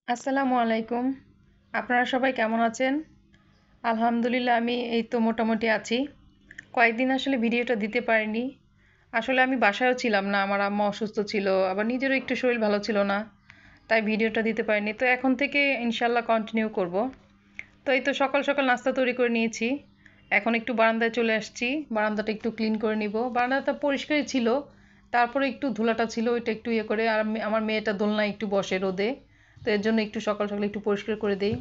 আসসালামু আলাইকুম। আপনারা সবাই কেমন আছেন? আলহামদুলিল্লাহ আমি এই তো মোটামুটি আছি। কয়েকদিন আসলে ভিডিওটা দিতে পারিনি। আসলে আমি বাসায়ও ছিলাম না। আমার আম্মা অসুস্থ ছিল। আবার নিজেরও একটু শরীর ভালো ছিল না। তাই ভিডিওটা দিতে পারিনি। তো এখন থেকে ইনশাল্লাহ কন্টিনিউ করব। তো এই তো সকাল সকাল নাস্তা তৈরি করে নিয়েছি। এখন একটু বারান্দায় চলে আসছি। বারান্দাটা একটু ক্লিন করে নিব। বারান্দাটা পরিষ্কারই ছিল। তারপরে একটু ধুলাটা ছিল ওইটা একটু ইয়ে করে আর আমার মেয়েটা দোলনায় একটু বসে রোদে। তো এর জন্য একটু সকাল সকাল একটু পরিষ্কার করে দেই।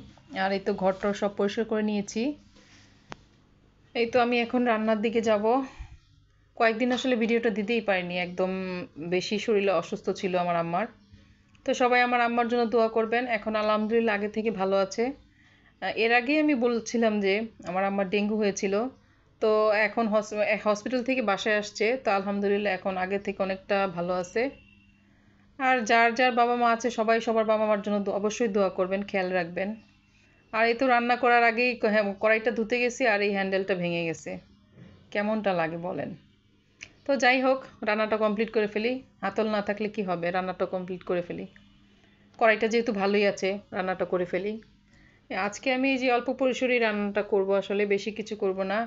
আর এই তো ঘরটর সব পরিষ্কার করে নিয়েছি। এই তো আমি এখন রান্নার দিকে যাব। কয়েকদিন আসলে ভিডিওটা দিতেই পারিনি, একদম বেশি শরীরে অসুস্থ ছিল আমার আম্মার। তো সবাই আমার আম্মার জন্য দোয়া করবেন। এখন আলহামদুলিল্লাহ আগে থেকে ভালো আছে। এর আগেই আমি বলছিলাম যে আমার আম্মার ডেঙ্গু হয়েছিল। তো এখন হসপিটাল থেকে বাসায় আসছে, তো আলহামদুলিল্লাহ এখন আগের থেকে অনেকটা ভালো আছে। আর যার যার বাবা মা আছে সবাই সবার বাবা মার জন্য অবশ্যই দোয়া করবেন, খেয়াল রাখবেন। আর এই তো রান্না করার আগেই হ্যাঁ, কড়াইটা ধুতে গেছি আর এই হ্যান্ডেলটা ভেঙে গেছে। কেমনটা লাগে বলেন? তো যাই হোক, রান্নাটা কমপ্লিট করে ফেলি। হাতল না থাকলে কি হবে, রান্নাটা কমপ্লিট করে ফেলি। কড়াইটা যেহেতু ভালোই আছে, রান্নাটা করে ফেলি। আজকে আমি এই যে অল্প পরিসরেই রান্নাটা করব, আসলে বেশি কিছু করব না।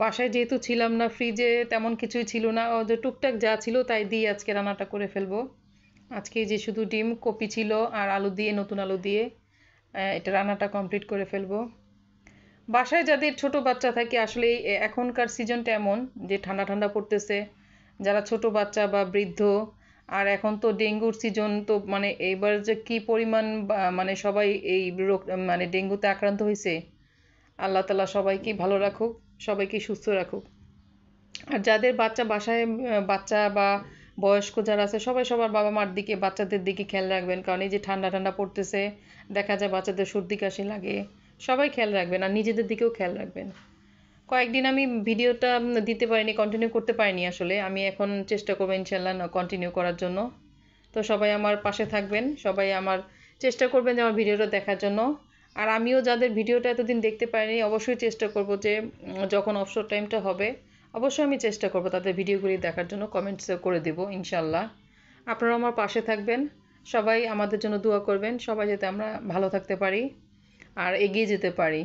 বাসায় যেহেতু ছিলাম না, ফ্রিজে তেমন কিছুই ছিল না, ও যে টুকটাক যা ছিল তাই দিয়ে আজকে রান্নাটা করে ফেলবো। আজকে এই যে শুধু ডিম কপি ছিল আর আলু দিয়ে, নতুন আলু দিয়ে এটা রান্নাটা কমপ্লিট করে ফেলবো। বাসায় যাদের ছোট বাচ্চা থাকে আসলে এখনকার সিজনটা এমন যে ঠান্ডা ঠান্ডা পড়তেছে, যারা ছোট বাচ্চা বা বৃদ্ধ, আর এখন তো ডেঙ্গুর সিজন, তো মানে এইবার যে কি পরিমাণ মানে সবাই এই রোগ মানে ডেঙ্গুতে আক্রান্ত হয়েছে। আল্লাহ তালা সবাইকে ভালো রাখুক, সবাইকে সুস্থ রাখুক। আর যাদের বাচ্চা বাসায় বাচ্চা বা বয়স্ক যারা আছে সবাই সবার বাবা মার দিকে, বাচ্চাদের দিকে খেয়াল রাখবেন, কারণ এই যে ঠান্ডা ঠান্ডা পড়তেছে, দেখা যায় বাচ্চাদের সর্দি কাশি লাগে। সবাই খেয়াল রাখবেন আর নিজেদের দিকেও খেয়াল রাখবেন। কয়েকদিন আমি ভিডিওটা দিতে পারিনি, কন্টিনিউ করতে পারিনি আসলে। আমি এখন চেষ্টা করবো ইনশাল্লাহ কন্টিনিউ করার জন্য। তো সবাই আমার পাশে থাকবেন, সবাই আমার চেষ্টা করবেন যে আমার ভিডিওটা দেখার জন্য। আর আমিও যাদের ভিডিওটা এতদিন দেখতে পারিনি অবশ্যই চেষ্টা করব যে যখন অবসর টাইমটা হবে অবশ্যই আমি চেষ্টা করব তাদের ভিডিওগুলি দেখার জন্য, কমেন্টস করে দেব ইনশাল্লাহ। আপনারা আমার পাশে থাকবেন, সবাই আমাদের জন্য দোয়া করবেন, সবাই যাতে আমরা ভালো থাকতে পারি আর এগিয়ে যেতে পারি।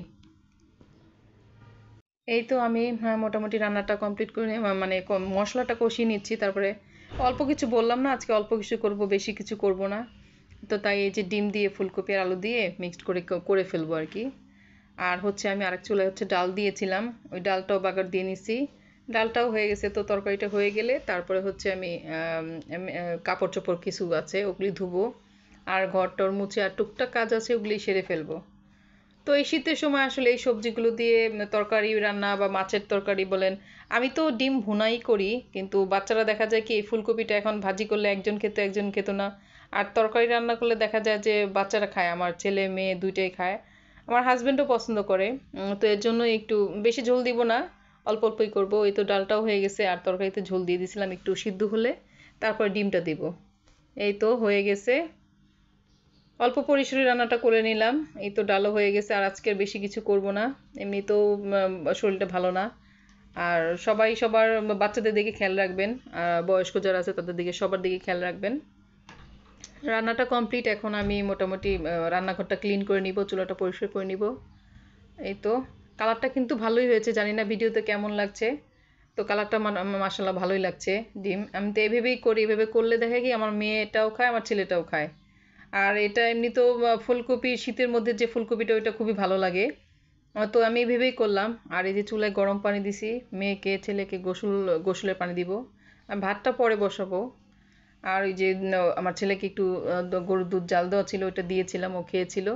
এই তো আমি মোটামুটি রান্নাটা কমপ্লিট করে মানে মশলাটা কষিয়ে নিচ্ছি। তারপরে অল্প কিছু বললাম না, আজকে অল্প কিছু করব, বেশি কিছু করব না। তো তাই এই যে ডিম দিয়ে ফুলকপি আর আলু দিয়ে মিক্সড করে করে ফেলবো আর কি। আর হচ্ছে আমি আরেক চুলায় হচ্ছে ডাল দিয়েছিলাম, ওই ডালটাও বাগার দিয়ে নিছি। ডালটাও হয়ে গেছে, তো তরকারিটা হয়ে গেলে তারপরে হচ্ছে আমি কাপড় চোপড় কিছু আছে ওগুলি ধুবো। আর ঘর টর মুছে আর টুকটাক কাজ আছে ওগুলি সেরে ফেলবো। তো এই শীতের সময় আসলে এই সবজিগুলো দিয়ে তরকারি রান্না বা মাছের তরকারি বলেন, আমি তো ডিম ভুনাই করি, কিন্তু বাচ্চারা দেখা যায় কি এই ফুলকপিটা এখন ভাজি করলে একজন খেত একজন খেত না। আর তরকারি রান্না করলে দেখা যায় যে বাচ্চারা খায়, আমার ছেলে মেয়ে দুইটাই খায়। আমার হাজবেন্ডও পছন্দ করে। তো এর জন্য একটু বেশি ঝোল দিব না, অল্প অল্পই করবো। এই তো ডালটাও হয়ে গেছে আর তরকারিতে ঝোল দিয়ে দিয়েছিলাম, একটু সিদ্ধ হলে তারপর ডিমটা দিব। এই তো হয়ে গেছে, অল্প পরিসরে রান্নাটা করে নিলাম। এই তো ডালও হয়ে গেছে, আর আজকের বেশি কিছু করব না। এমনিতেও শরীরটা ভালো না। আর সবাই সবার বাচ্চাদের দিকে খেয়াল রাখবেন, আর বয়স্ক যারা আছে তাদের দিকে সবার দিকে খেয়াল রাখবেন। রান্নাটা কমপ্লিট, এখন আমি মোটামুটি রান্নাঘরটা ক্লিন করে নিব, চুলাটা পরিষ্কার করে নিব। এই তো কালারটা কিন্তু ভালোই হয়েছে, জানি না ভিডিওতে কেমন লাগছে। তো কালারটা মাশাল্লাহ ভালোই লাগছে। ডিম আমি তো এভাবেই করি, এভাবে করলে দেখা কি আমার মেয়েটাও খায় আমার ছেলেটাও খায়। আর এটা এমনি তো ফুলকপি, শীতের মধ্যে যে ফুলকপিটা ওইটা খুবই ভালো লাগে। তো আমি ভেবেই করলাম। আর এই যে চুলায় গরম পানি দিছি, মেয়েকে ছেলেকে গোসলের পানি দিব। আমি ভাতটা পরে বসাবো। আর ওই যে আমার ছেলেকে একটু গরুর দুধ জাল দেওয়া ছিল, ওইটা দিয়েছিলাম, ও খেয়েছিল।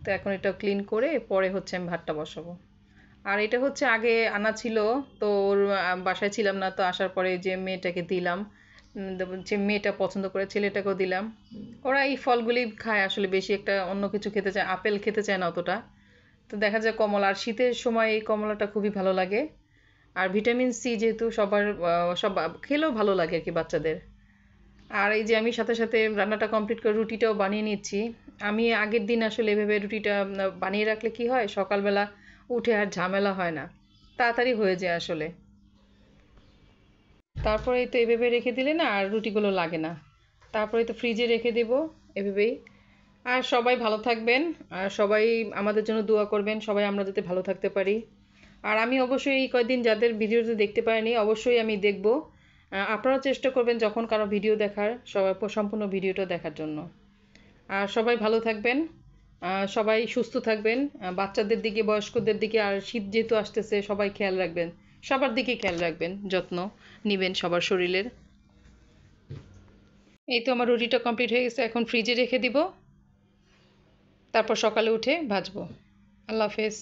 তো এখন এটা ক্লিন করে পরে হচ্ছে আমি ভাতটা বসাবো। আর এটা হচ্ছে আগে আনা ছিল, তো ওর বাসায় ছিলাম না, তো আসার পরে যে মেয়েটাকে দিলাম। যে মেয়েটা পছন্দ করে ছেলেটাকেও দিলাম। ওরা এই ফলগুলি খায় আসলে, বেশি একটা অন্য কিছু খেতে চায়, আপেল খেতে চায় না অতটা। তো দেখা যায় কমলা, আর শীতের সময় এই কমলাটা খুবই ভালো লাগে। আর ভিটামিন সি যেহেতু সবার সব খেলেও ভালো লাগে আর কি বাচ্চাদের। আর এই যে আমি সাথে সাথে রান্নাটা কমপ্লিট করে রুটিটাও বানিয়ে নিচ্ছি। আমি আগের দিন আসলে এভাবে রুটিটা বানিয়ে রাখলে কি হয়, সকালবেলা উঠে আর ঝামেলা হয় না, তাড়াতাড়ি হয়ে যায় আসলে। তারপরে এই তো এভাবে রেখে দিলে না আর রুটিগুলো লাগে না। তারপরে তো ফ্রিজে রেখে দেবো এভাবেই। আর সবাই ভালো থাকবেন, আর সবাই আমাদের জন্য দোয়া করবেন, সবাই আমরা যাতে ভালো থাকতে পারি। আর আমি অবশ্যই এই কয়দিন যাদের ভিডিওতে দেখতে পারিনি অবশ্যই আমি দেখব। আপনারাও চেষ্টা করবেন যখন কারো ভিডিও দেখার সবাই সম্পূর্ণ ভিডিওটা দেখার জন্য। আর সবাই ভালো থাকবেন, সবাই সুস্থ থাকবেন, বাচ্চাদের দিকে বয়স্কদের দিকে, আর শীত যেহেতু আসতেছে সবাই খেয়াল রাখবেন, সবার দিকে খেয়াল রাখবেন, যত্ন নেবেন সবার শরীরের। এই তো আমার রুটিটা কমপ্লিট হয়ে গেছে, এখন ফ্রিজে রেখে দিব, তারপর সকালে উঠে ভাজবো। আল্লাহ হাফেজ।